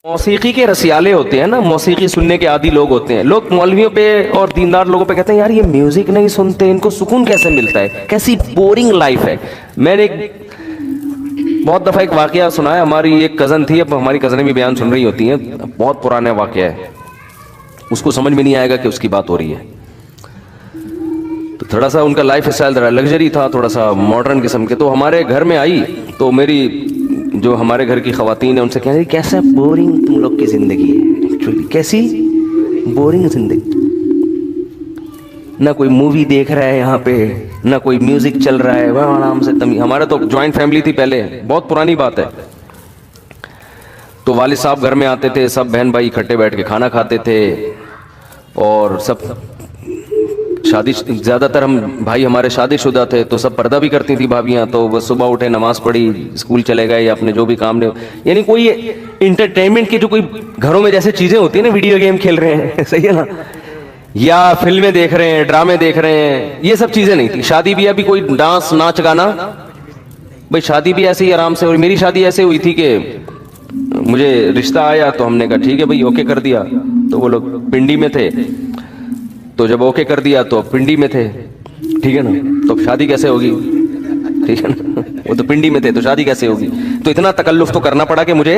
मौसीकी के रसियाले होते हैं ना, मौसीकी सुनने के आदी लोग होते हैं। लोग मौलवियों पे और दीनदार लोगों पे कहते हैं यार ये म्यूजिक नहीं सुनते, इनको सुकून कैसे मिलता है, कैसी बोरिंग लाइफ है। मैंने बहुत दफ़ा एक वाकया सुना है। हमारी एक कज़न थी, अब हमारी कज़नें भी बयान सुन रही होती हैं, बहुत पुराना वाकया है, उसको समझ में नहीं आएगा कि उसकी बात हो रही है। तो थोड़ा सा उनका लाइफ स्टाइल लग्जरी था, थोड़ा सा मॉडर्न किस्म के। तो हमारे घर में आई तो मेरी जो हमारे घर की ख़वातीन है उनसे कह रही कैसा बोरिंग तुम लोग की ज़िंदगी है, एक्चुअली कैसी बोरिंग ज़िंदगी, ना कोई मूवी देख रहा है यहाँ पे, ना कोई म्यूज़िक चल रहा है, वह आराम से तमी। हमारा तो जॉइंट फैमिली थी पहले, बहुत पुरानी बात है। तो वालिद साहब घर में आते थे, सब बहन भाई इकट्ठे बैठ के खाना खाते थे और सब शादी, ज़्यादातर हम भाई हमारे शादीशुदा थे तो सब पर्दा भी करती थी भाभियाँ। तो बस सुबह उठे, नमाज़ पढ़ी, स्कूल चले गए या अपने जो भी काम ने, यानी कोई इंटरटेनमेंट की जो कोई घरों में जैसे चीज़ें होती हैं ना, वीडियो गेम खेल रहे हैं सही है ना, या फिल्में देख रहे हैं, ड्रामे देख रहे हैं, ये सब चीज़ें नहीं थी। शादी भी अभी कोई डांस नाच गाना, भाई शादी भी ऐसे ही आराम से। और मेरी शादी ऐसे हुई थी कि मुझे रिश्ता आया तो हमने कहा ठीक है भाई, ओके कर दिया। तो वो लोग पिंडी में थे, तो जब ओके कर दिया तो पिंडी में थे, ठीक है ना, तो शादी कैसे होगी, ठीक है ना, वो तो पिंडी में थे तो शादी कैसे होगी। तो इतना तकल्लुफ तो करना पड़ा कि मुझे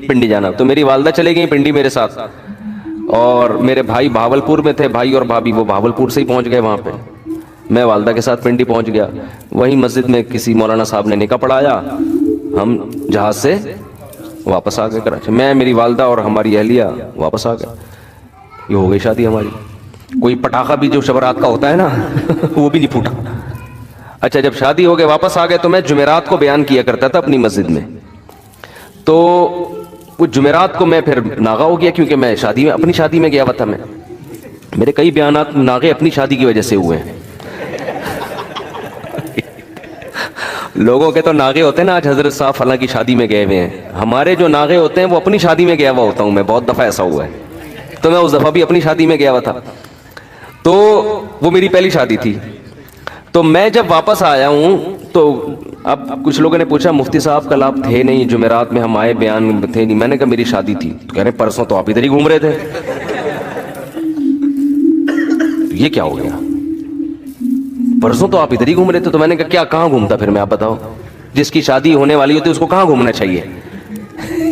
पिंडी जाना। तो मेरी वालदा चले गई पिंडी मेरे साथ, और मेरे भाई भावलपुर में थे, भाई और भाभी वो भावलपुर से ही पहुंच गए वहाँ पे। मैं वालदा के साथ पिंडी पहुंच गया। वहीं मस्जिद में किसी मौलाना साहब ने निकाह पढ़ाया, हम जहाज से वापस आ गए कराची। मैं, मेरी वालदा और हमारी अहलिया वापस आ गए। ये हो गई शादी हमारी। कोई पटाखा भी जो शबरात का होता है ना वो भी नहीं फूटा। अच्छा, जब शादी हो गए वापस आ गए तो मैं जुमेरात को बयान किया करता था अपनी मस्जिद में। तो वो जुमेरात को मैं फिर नागा हो गया, क्योंकि मैं शादी में, अपनी शादी में गया हुआ था। मैं, मेरे कई बयानात नागे अपनी शादी की वजह से हुए हैं लोगों के तो नागे होते हैं ना, आज हजरत साहब फलां की शादी में गए हुए हैं। हमारे जो नागे होते हैं वो अपनी शादी में गया हुआ होता हूँ मैं, बहुत दफ़ा ऐसा हुआ है। तो मैं उस दफ़ा भी अपनी शादी में गया हुआ था। तो वो मेरी पहली शादी थी। तो मैं जब वापस आया हूँ तो अब कुछ लोगों ने पूछा मुफ्ती साहब कल आप थे नहीं, जुमेरात में हम आए, बयान थे नहीं। मैंने कहा मेरी शादी थी। तो कह रहे परसों तो आप इधर ही घूम रहे थे। तो ये क्या हो गया, परसों तो आप इधर ही घूम रहे थे। तो मैंने कहा क्या, कहाँ घूमता फिर मैं, आप बताओ। जिसकी शादी होने वाली होती है उसको कहाँ घूमना चाहिए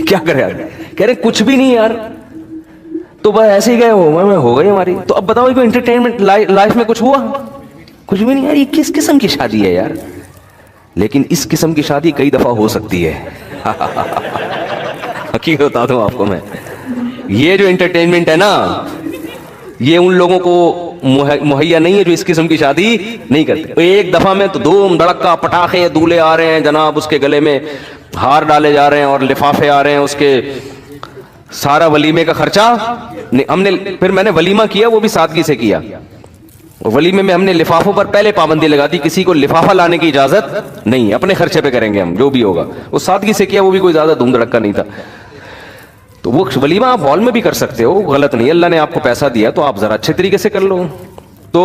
क्या करे यार। कह रहे कुछ भी नहीं यार, तो बस ऐसे ही गए हो गई हमारी। तो अब बताओ कोई एंटरटेनमेंट लाइफ में कुछ हुआ? कुछ भी नहीं यार। ये किस किस्म की शादी है यार। लेकिन इस किस्म की शादी कई दफा हो सकती है हकीकत बता दूं आपको मैं, ये जो एंटरटेनमेंट है ना, ये उन लोगों को मुहैया नहीं है जो इस किस्म की शादी नहीं करते। एक दफा में तो धूम धड़का, पटाखे, दूल्हे आ रहे हैं जनाब, उसके गले में हार डाले जा रहे हैं और लिफाफे आ रहे हैं, उसके सारा वलीमे का खर्चा हमने, फिर मैंने वलीमा किया वो भी सादगी से किया। वलीमे में हमने लिफाफों पर पहले पाबंदी लगा दी, किसी को लिफाफा लाने की इजाजत नहीं, अपने खर्चे पे करेंगे हम जो भी होगा। वो सादगी से किया, वो भी कोई ज्यादा धूम धड़का नहीं था। तो वो वलीमा आप हॉल में भी कर सकते हो, गलत नहीं। अल्लाह ने आपको पैसा दिया तो आप जरा अच्छे तरीके से कर लो। तो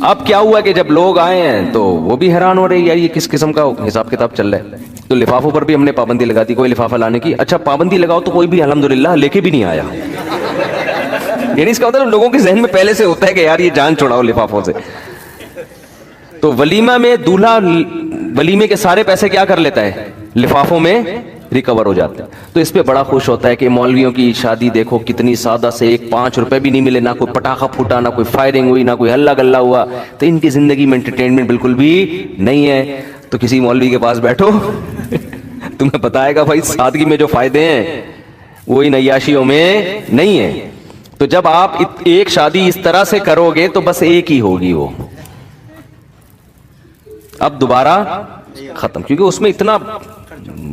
अब क्या हुआ कि जब लोग आए हैं तो वो भी हैरान हो रहे हैं यार ये किस किस्म का हिसाब किताब चल रहा है। तो लिफाफों पर भी हमने पाबंदी लगा दी, कोई लिफाफा लाने की। अच्छा, पाबंदी लगाओ तो कोई भी अल्हम्दुलिल्लाह लेके भी नहीं आया यानी इसका मतलब लोगों के जहन में पहले से होता है कि यार ये जान छुड़ाओ लिफाफों से। तो वलीमा में दूल्हा वलीमे के सारे पैसे क्या कर लेता है, लिफाफों में रिकवर हो जाते हैं। तो इस पे बड़ा खुश होता है कि मौलवियों की शादी देखो कितनी सादा से, एक 5 रुपए भी नहीं मिले, ना कोई पटाखा फूटा, ना कोई फायरिंग हुई, ना कोई हल्ला गल्ला हुआ। तो इनकी जिंदगी में एंटरटेनमेंट बिल्कुल भी नहीं है। तो किसी मौलवी के पास बैठो तुम्हें बताएगा भाई सादगी में जो फायदे हैं वो इन अय्याशियों में नहीं है। तो जब आप एक शादी इस तरह से करोगे तो बस एक ही होगी वो, अब दोबारा खत्म, क्योंकि उसमें इतना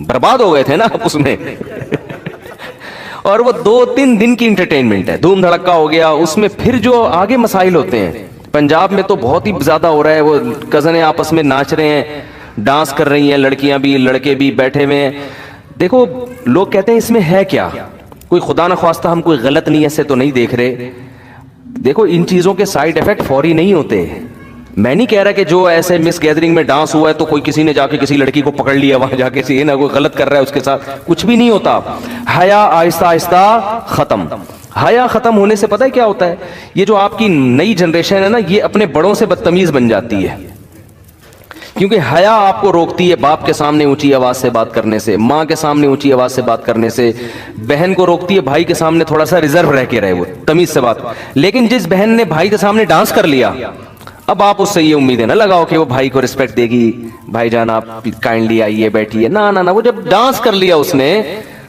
बर्बाद हो गए थे ना आप उसमें और वो 2-3 दिन की इंटरटेनमेंट है, धूम धड़का हो गया। उसमें फिर जो आगे मसाइल होते हैं, पंजाब में तो बहुत ही ज्यादा हो रहा है। वो कजनें आपस में नाच रहे हैं, डांस कर रही हैं, लड़कियां भी लड़के भी बैठे हुए हैं। देखो लोग कहते हैं इसमें है क्या, कोई खुदा न ख्वास्ता हम कोई गलत नीयत से तो नहीं देख रहे। देखो इन चीजों के साइड इफेक्ट फौरी नहीं होते, मैं नहीं कह रहा कि जो ऐसे मिस गैदरिंग में डांस हुआ है तो कोई किसी ने जाके किसी लड़की को पकड़ लिया वहां जाके से ना कोई गलत कर रहा है उसके साथ, कुछ भी नहीं होता। हया आहिस्ता आहिस्ता खत्म। हया खत्म होने से पता है क्या होता है, ये जो आपकी नई जनरेशन है ना, ये अपने बड़ों से बदतमीज बन जाती है। क्योंकि हया आपको रोकती है बाप के सामने ऊंची आवाज से बात करने से, माँ के सामने ऊंची आवाज से बात करने से, बहन को रोकती है भाई के सामने थोड़ा सा रिजर्व रह के रहे, वो तमीज से बात। लेकिन जिस बहन ने भाई के सामने डांस कर लिया, अब आप उससे ये उम्मीदें ना लगाओ कि वो भाई को रिस्पेक्ट देगी, भाईजान आप काइंडली आइए बैठिए, ना ना ना। वो जब डांस कर लिया उसने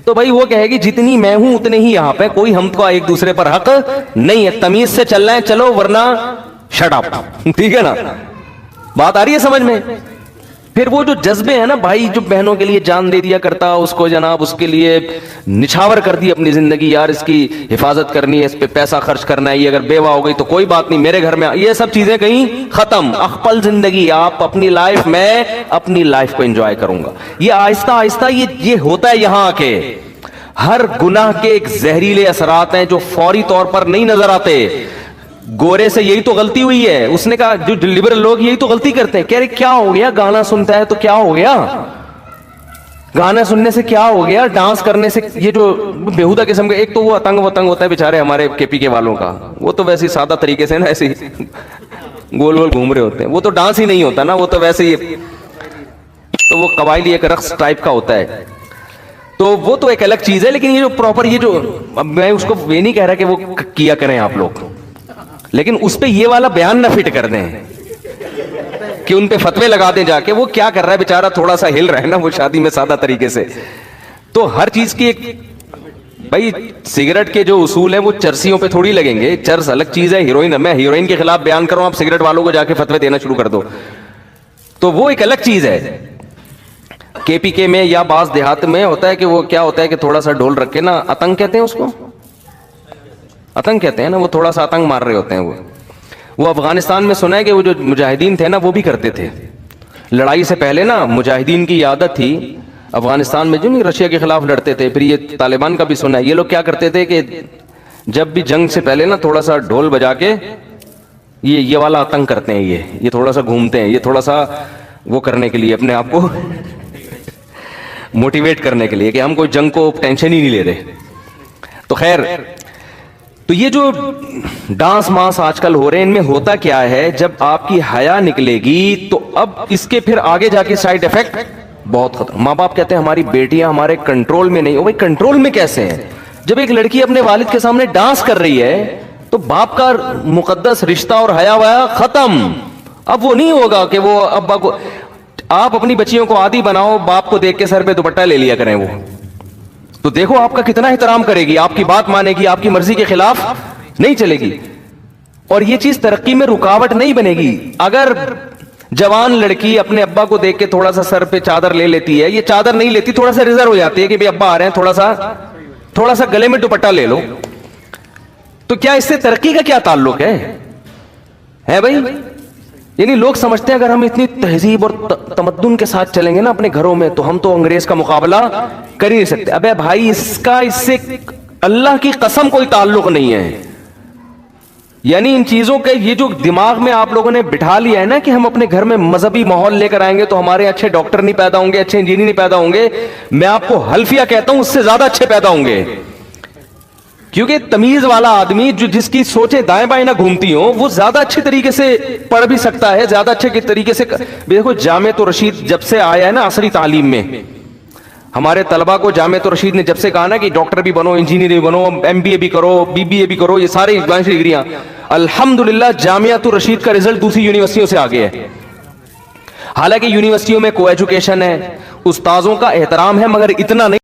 तो भाई वो कहेगी जितनी मैं हूं उतने ही यहां पे, कोई हमको एक दूसरे पर हक नहीं है, तमीज से चल रहे हैं चलो वरना शट अप। ठीक है ना, बात आ रही है समझ में। फिर वो जो जज्बे हैं ना, भाई जो बहनों के लिए जान दे दिया करता, उसको जनाब उसके लिए निछावर कर दी अपनी जिंदगी, यार इसकी हिफाजत करनी है, इस पे पैसा खर्च करना है, ये अगर बेवा हो गई तो कोई बात नहीं मेरे घर में, ये सब चीजें कहीं खत्म। अखपल जिंदगी, आप अपनी लाइफ में अपनी लाइफ को एंजॉय करूंगा। ये आहिस्ता आहिस्ता ये होता है यहाँ आके। हर गुनाह के एक जहरीले असरात हैं जो फौरी तौर पर नहीं नजर आते। गोरे से यही तो गलती हुई है, उसने कहा जो लिबरल लोग यही तो गलती करते हैं, कह रहे क्या हो गया, गाना सुनता है तो क्या हो गया, गाना सुनने से क्या हो गया, डांस करने से, ये जो बेहुदा किस्म के, एक तो वो अतंग होता है बेचारे हमारे केपी के वालों का, वो तो वैसे ही सादा तरीके से ना ऐसे ही गोल गोल घूम रहे होते हैं, वो तो डांस ही नहीं होता ना, वो तो वैसे ही तो वो कबायली एक रक्स टाइप का होता है, तो वो तो एक अलग चीज है। लेकिन ये जो प्रॉपर ये जो, अब मैं उसको ये नहीं कह रहा कि वो किया करें आप लोग, लेकिन उस पे ये वाला बयान ना फिट कर दें कि उन पे फतवे लगा दें जाके। वो क्या कर रहा है बेचारा, थोड़ा सा हिल रहा है ना वो शादी में सादा तरीके से। तो हर चीज की एक, भाई सिगरेट के जो उसूल है वो चरसियों पे थोड़ी लगेंगे, चरस अलग चीज है, हीरोइन, मैं हीरोइन के खिलाफ बयान करूं, आप सिगरेट वालों को जाके फतवे देना शुरू कर दो, तो वो एक अलग चीज है। केपीके में या बास देहात में होता है कि वो क्या होता है कि थोड़ा सा ढोल रख के ना, आतंक कहते हैं उसको, आतंक कहते हैं ना, वो थोड़ा सा आतंक मार रहे होते हैं। वो अफगानिस्तान में सुना है कि वो जो मुजाहिदीन थे ना वो भी करते थे, लड़ाई से पहले ना मुजाहिदीन की आदत थी अफगानिस्तान में, जो नहीं रशिया के खिलाफ लड़ते थे, फिर ये तालिबान का भी सुना है, ये लोग क्या करते थे कि जब भी जंग से पहले ना थोड़ा सा ढोल बजा के ये वाला आतंक करते हैं, ये थोड़ा सा घूमते हैं, ये थोड़ा सा वो करने के लिए, अपने आप को मोटिवेट करने के लिए कि हम कोई जंग को टेंशन ही नहीं ले रहे। तो खैर, तो ये जो डांस मास आजकल हो रहे हैं, इनमें होता क्या है, जब आपकी हया निकलेगी तो अब इसके फिर आगे जाके साइड इफेक्ट बहुत खतरनाक। माँ बाप कहते हैं हमारी बेटियां हमारे कंट्रोल में नहीं हो, भाई कंट्रोल में कैसे हैं? जब एक लड़की अपने वालिद के सामने डांस कर रही है तो बाप का मुकद्दस रिश्ता और हया वया खत्म। अब वो नहीं होगा कि वो अब्बा को, आप अपनी बच्चियों को आदी बनाओ, बाप को देख के सर पे दुपट्टा ले लिया करें, वो तो देखो आपका कितना एहतराम करेगी, आपकी बात मानेगी, आपकी मर्जी के खिलाफ नहीं चलेगी, और ये चीज तरक्की में रुकावट नहीं बनेगी। अगर जवान लड़की अपने अब्बा को देख के थोड़ा सा सर पे चादर ले लेती है, ये चादर नहीं लेती, थोड़ा सा रिजर्व हो जाती है कि भाई अब्बा आ रहे हैं, थोड़ा सा गले में दुपट्टा ले लो, तो क्या इससे तरक्की का क्या ताल्लुक है भाई? यानी लोग समझते हैं अगर हम इतनी तहजीब और तमद्दुन के साथ चलेंगे ना अपने घरों में तो हम तो अंग्रेज का मुकाबला कर ही नहीं सकते। अबे भाई, इससे अल्लाह की कसम कोई ताल्लुक नहीं है। यानी इन चीजों के, ये जो दिमाग में आप लोगों ने बिठा लिया है ना कि हम अपने घर में मजहबी माहौल लेकर आएंगे तो हमारे अच्छे डॉक्टर नहीं पैदा होंगे, अच्छे इंजीनियर नहीं पैदा होंगे, मैं आपको हल्फिया कहता हूं उससे ज्यादा अच्छे पैदा होंगे। क्योंकि तमीज वाला आदमी जो जिसकी सोचें दाएं बाएं ना घूमती हो, वो ज्यादा अच्छे तरीके से पढ़ भी सकता है, ज्यादा अच्छे तरीके से। देखो जामे तो रशीद जब से आया है ना असरी तालीम में, हमारे तलबा को जामे तो रशीद ने जब से कहा ना कि डॉक्टर भी बनो, इंजीनियर भी बनो, MBA भी करो, BBA भी करो, ये सारे डिग्रियां, अल्हम्दुलिल्लाह जामिया तो रशीद का रिजल्ट दूसरी यूनिवर्सिटियों से आगे है। हालांकि यूनिवर्सिटियों में को एजुकेशन है, उस्ताजों का एहतराम है, मगर इतना नहीं